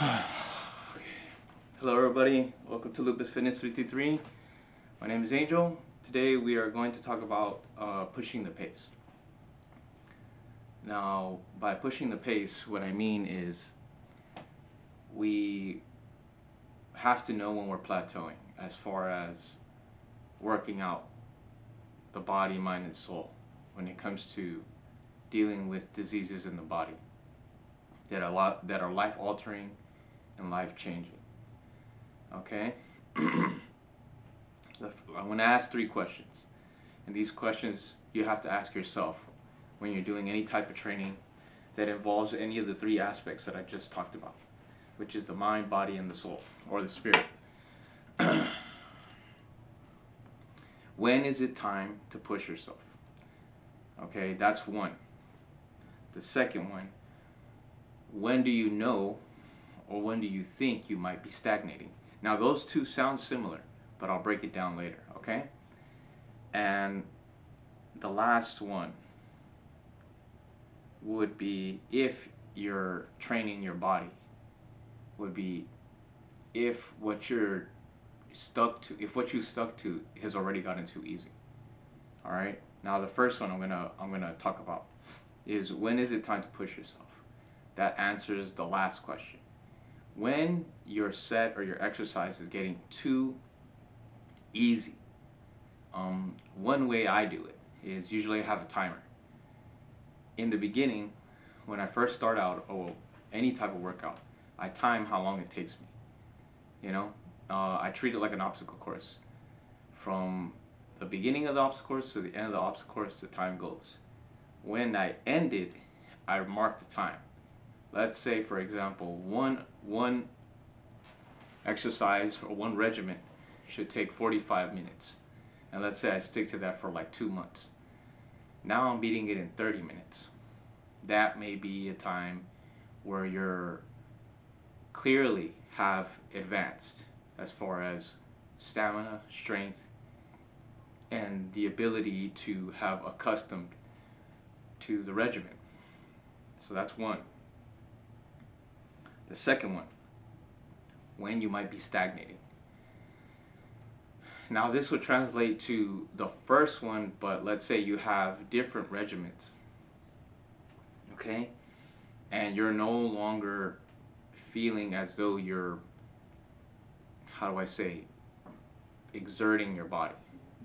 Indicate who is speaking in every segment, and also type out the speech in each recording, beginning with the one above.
Speaker 1: Hello everybody, welcome to Lupus Fitness 323. My name is Angel. Today we are going to talk about pushing the pace. Now, by pushing the pace, what I mean is we have to know when we're plateauing as far as working out the body, mind, and soul when it comes to dealing with diseases in the body that are life-altering and life-changing. Okay? I'm going to ask 3 questions. And these questions you have to ask yourself when you're doing any type of training that involves any of the 3 aspects that I just talked about, which is the mind, body, and the soul, or the spirit. When is it time to push yourself? Okay, that's one. The second one, when do you know or when do you think you might be stagnating? Now those 2 sound similar, but I'll break it down later, okay? And the last one would be, if you're training your body, would be if what you stuck to has already gotten too easy. All right? Now the first one I'm gonna talk about is, when is it time to push yourself? That answers the last question. When your set or your exercise is getting too easy, one way I do it is usually I have a timer. In the beginning, when I first start out, any type of workout, I time how long it takes me. You know, I treat it like an obstacle course. From the beginning of the obstacle course to the end of the obstacle course, the time goes. When I end it, I mark the time. Let's say, for example, one exercise or one regimen should take 45 minutes. And let's say I stick to that for like 2 months. Now I'm beating it in 30 minutes. That may be a time where you're clearly have advanced as far as stamina, strength, and the ability to have accustomed to the regimen. So that's one. The second one, when you might be stagnating. Now this would translate to the first one, but let's say you have different regimens, okay? And you're no longer feeling as though you're, how do I say, exerting your body.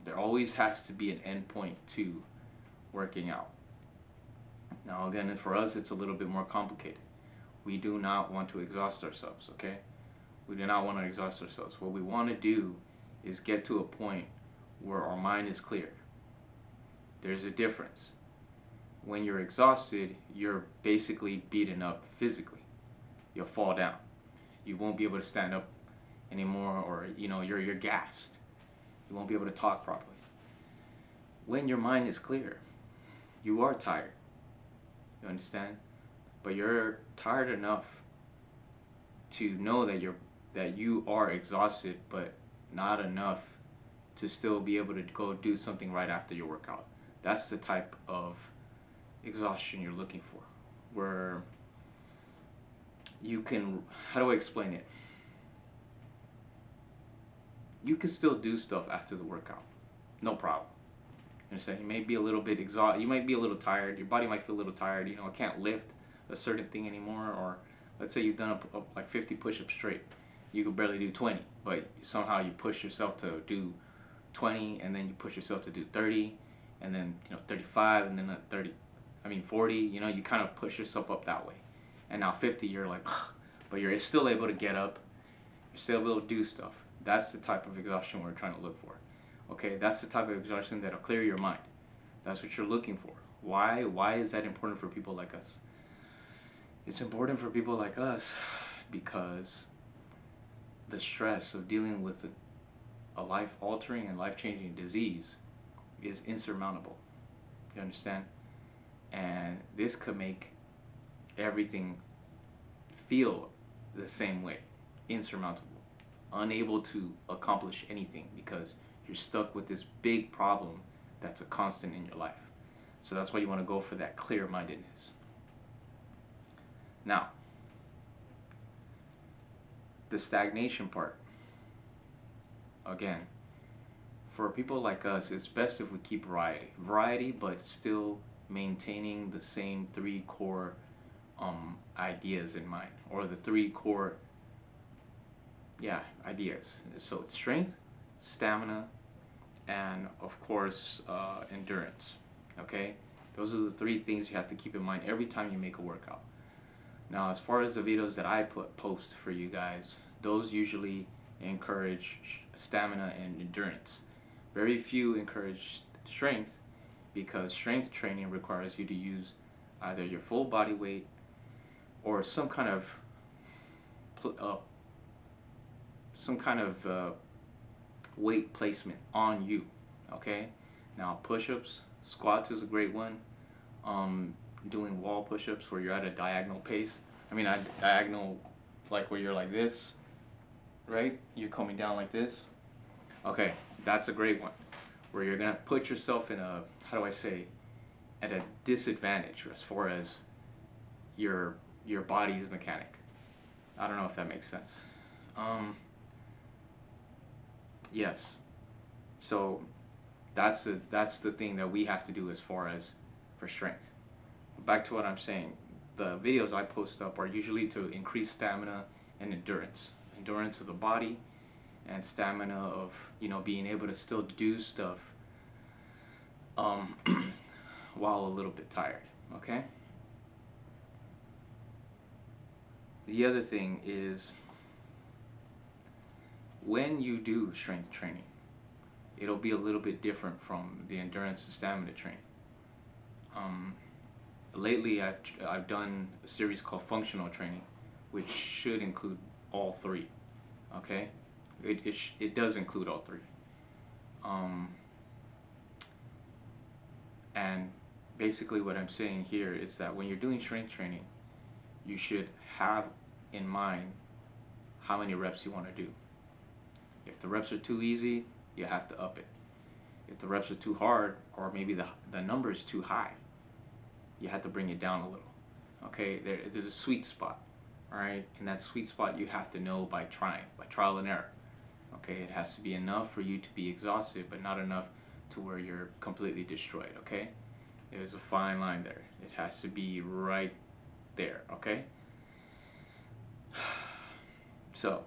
Speaker 1: There always has to be an end point to working out. Now again, for us it's a little bit more complicated. We do not want to exhaust ourselves, okay? We do not want to exhaust ourselves. What we want to do is get to a point where our mind is clear. There's a difference. When you're exhausted, you're basically beaten up physically. You'll fall down. You won't be able to stand up anymore, or you're gassed. You won't be able to talk properly. When your mind is clear, you are tired. You understand? But you're tired enough to know that you are exhausted, but not enough to still be able to go do something right after your workout. That's the type of exhaustion you're looking for, where you can, how do I explain it? You can still do stuff after the workout, no problem. You understand? You may be a little bit exhausted, you might be a little tired, your body might feel a little tired, I can't lift a certain thing anymore, or let's say you've done like 50 push-ups straight. You can barely do 20, but somehow you push yourself to do 20, and then you push yourself to do 30, and then 35, and then 40. You kind of push yourself up that way. And now 50, you're like, ugh, but you're still able to get up. You're still able to do stuff. That's the type of exhaustion we're trying to look for. Okay, that's the type of exhaustion that'll clear your mind. That's what you're looking for. Why is that important for people like us? It's important for people like us because the stress of dealing with a life-altering and life-changing disease is insurmountable. You understand? And this could make everything feel the same way, insurmountable, unable to accomplish anything because you're stuck with this big problem that's a constant in your life. So that's why you want to go for that clear-mindedness. Now, the stagnation part, again, for people like us, it's best if we keep variety, but still maintaining the same three core ideas in mind, or the three core ideas. So it's strength, stamina, and of course endurance. Okay, those are the three things you have to keep in mind every time you make a workout. Now, as far as the videos that I post for you guys, those usually encourage stamina and endurance. Very few encourage strength, because strength training requires you to use either your full body weight or some kind of weight placement on you. Okay, now push-ups, squats is a great one. Doing wall push-ups where you're at a diagonal pace. I mean, diagonal, like where you're like this, right? You're coming down like this. Okay, that's a great one, where you're gonna put yourself in a, how do I say, at a disadvantage as far as your body's mechanic. I don't know if that makes sense. Yes. So that's the thing that we have to do as far as for strength. Back to what I'm saying, the videos I post up are usually to increase stamina and endurance. Endurance of the body, and stamina of, you know, being able to still do stuff while a little bit tired. Okay? The other thing is, when you do strength training, it'll be a little bit different from the endurance and stamina training. Lately, I've done a series called functional training, which should include all three. Okay, it does include all three. And basically, what I'm saying here is that when you're doing strength training, you should have in mind how many reps you want to do. If the reps are too easy, you have to up it. If the reps are too hard, or maybe the number is too high, you have to bring it down a little. Okay, there's a sweet spot. All right, and that sweet spot you have to know by trial and error. Okay, it has to be enough for you to be exhausted, but not enough to where you're completely destroyed. Okay, there's a fine line there. It has to be right there. Okay. So,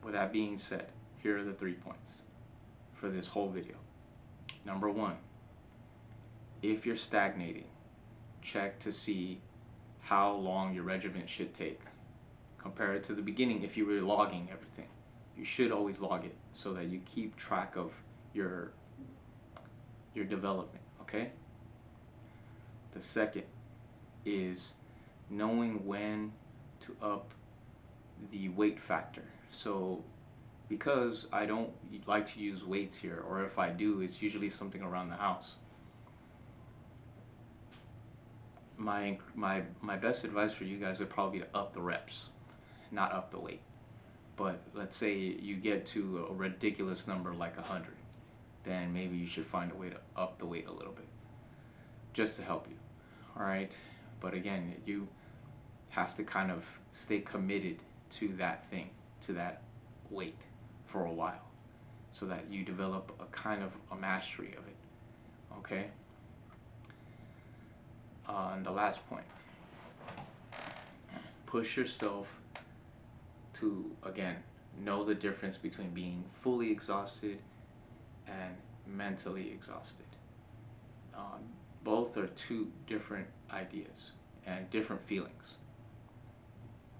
Speaker 1: with that being said, here are the 3 points for this whole video. Number 1, if you're stagnating, check to see how long your regimen should take. Compare it to the beginning. If you were logging everything, you should always log it so that you keep track of your development. Okay. The second is knowing when to up the weight factor. So, because I don't like to use weights here, or if I do, it's usually something around the house. My best advice for you guys would probably be to up the reps, not up the weight. But let's say you get to a ridiculous number like 100, then maybe you should find a way to up the weight a little bit, just to help you. All right. But again, you have to kind of stay committed to that thing, to that weight for a while, so that you develop a kind of a mastery of it. Okay. And the last point, push yourself to, again, know the difference between being fully exhausted and mentally exhausted. Both are two different ideas and different feelings.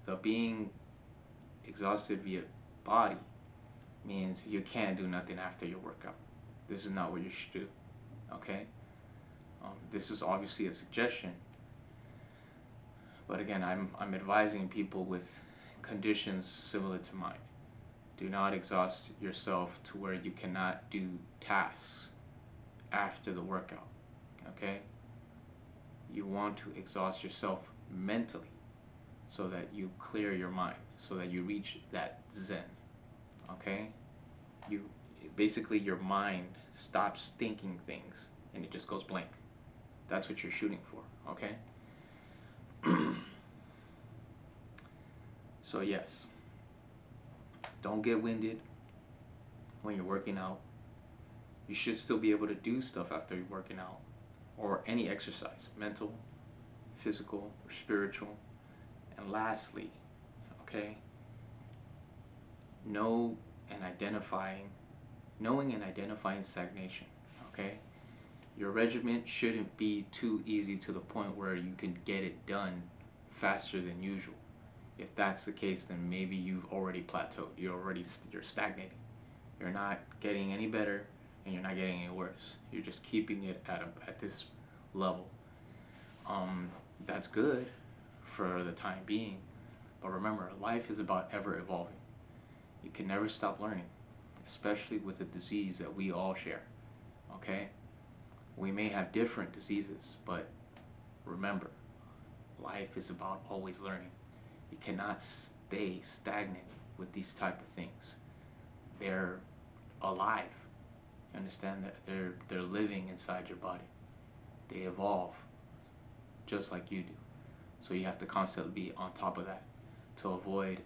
Speaker 1: The being exhausted via body means you can't do nothing after your workout. This is not what you should do. Okay? This is obviously a suggestion, but again, I'm advising people with conditions similar to mine. Do not exhaust yourself to where you cannot do tasks after the workout. Okay? You want to exhaust yourself mentally so that you clear your mind, so that you reach that zen. Okay? Basically your mind stops thinking things and it just goes blank. That's what you're shooting for. Okay? So yes, Don't get winded when you're working out. You should still be able to do stuff after you're working out, or any exercise, mental, physical, or spiritual. And lastly, okay, know and identifying, knowing and identifying stagnation. Okay, your regimen shouldn't be too easy to the point where you can get it done faster than usual. If that's the case, then maybe you've already plateaued. You're stagnating. You're not getting any better, and you're not getting any worse. You're just keeping it at this level. That's good for the time being, but remember, life is about ever evolving. You can never stop learning, especially with a disease that we all share. Okay? We may have different diseases, but remember, life is about always learning. You cannot stay stagnant with these type of things. They're alive. You understand that they're living inside your body. They evolve just like you do. So you have to constantly be on top of that to avoid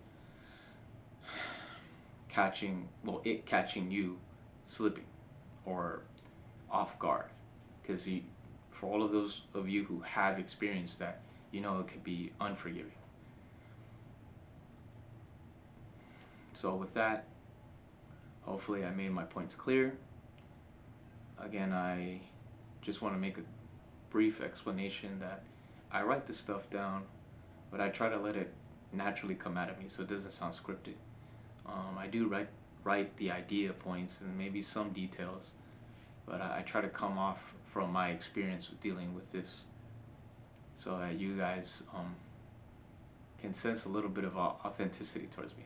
Speaker 1: it catching you slipping or off guard. Because for all of those of you who have experienced that, you know it could be unforgiving. So with that, hopefully I made my points clear. Again, I just want to make a brief explanation that I write this stuff down, but I try to let it naturally come out of me so it doesn't sound scripted. I do write the idea points and maybe some details, but I try to come off from my experience with dealing with this so that you guys can sense a little bit of authenticity towards me.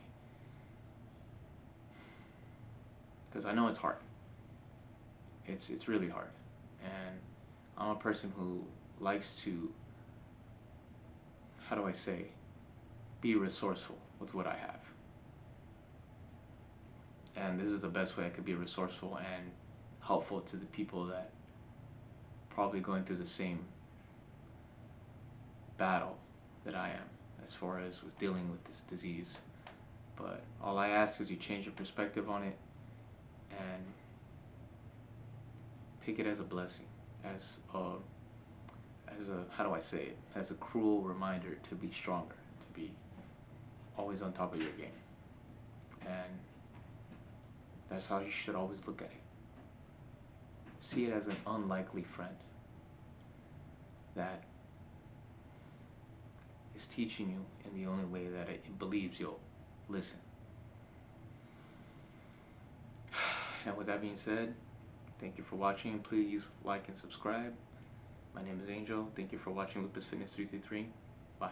Speaker 1: Because I know it's hard. It's really hard. And I'm a person who likes to, how do I say, be resourceful with what I have. And this is the best way I could be resourceful and helpful to the people that probably going through the same battle that I am as far as with dealing with this disease. But all I ask is you change your perspective on it and take it as a blessing, as a how do I say it, as a cruel reminder to be stronger, to be always on top of your game. And that's how you should always look at it. See it as an unlikely friend that is teaching you in the only way that it believes you'll listen. And with that being said, thank you for watching. Please like and subscribe. My name is Angel. Thank you for watching Lupus Fitness 333. Bye.